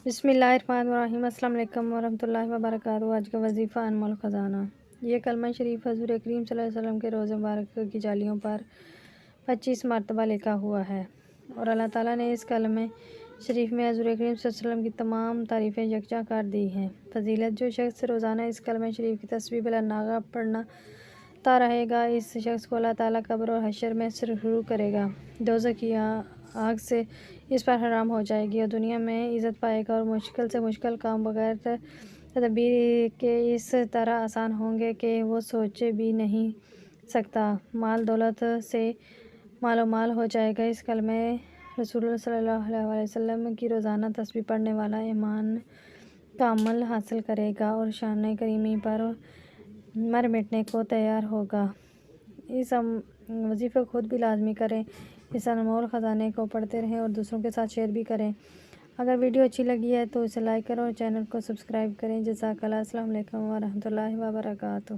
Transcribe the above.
بسم اللہ الرحمن الرحیم۔ السلام علیکم ورحمۃ اللہ وبرکاتہ۔ آج کا وظیفہ انمول خزانہ۔ یہ کلمہ شریف حضور کریم صلی اللہ علیہ وسلم کے روضہ مبارک کی جالیوں پر 25 مرتبہ لکھا ہوا ہے، اور اللہ تعالیٰ نے اس کلمہ شریف میں حضور کریم صلی اللہ علیہ وسلم کی تمام تعریفیں یکجا کر دی ہیں۔ فضیلت: جو شخص روزانہ اس کلمہ شریف کی تسبیح بلندانگا پڑھتا رہے گا، اس شخص کو اللہ تعالیٰ قبر اور حشر میں سرخرو کرے گا، دوزخ کی آگ سے اس پر حرام ہو جائے گی اور دنیا میں عزت پائے گا، اور مشکل سے مشکل کام بغیر تدبیر کے اس طرح آسان ہوں گے کہ وہ سوچ بھی نہیں سکتا۔ مال دولت سے مال و مال ہو جائے گا۔ اس کلمہ رسول اللہ صلی اللہ علیہ وسلم کی روزانہ تسبیح پڑھنے والا ایمان کامل حاصل کرے گا اور شان کریمی پر مر مٹنے کو تیار ہوگا۔ اس وظیفے کو خود بھی لازمی کریں، اس انمول خزانے کو پڑھتے رہیں اور دوسروں کے ساتھ شیئر بھی کریں۔ اگر ویڈیو اچھی لگی ہے تو اسے لائک کریں اور چینل کو سبسکرائب کریں۔ جزاک اللہ۔ السلام علیکم ورحمۃ اللہ وبرکاتہ۔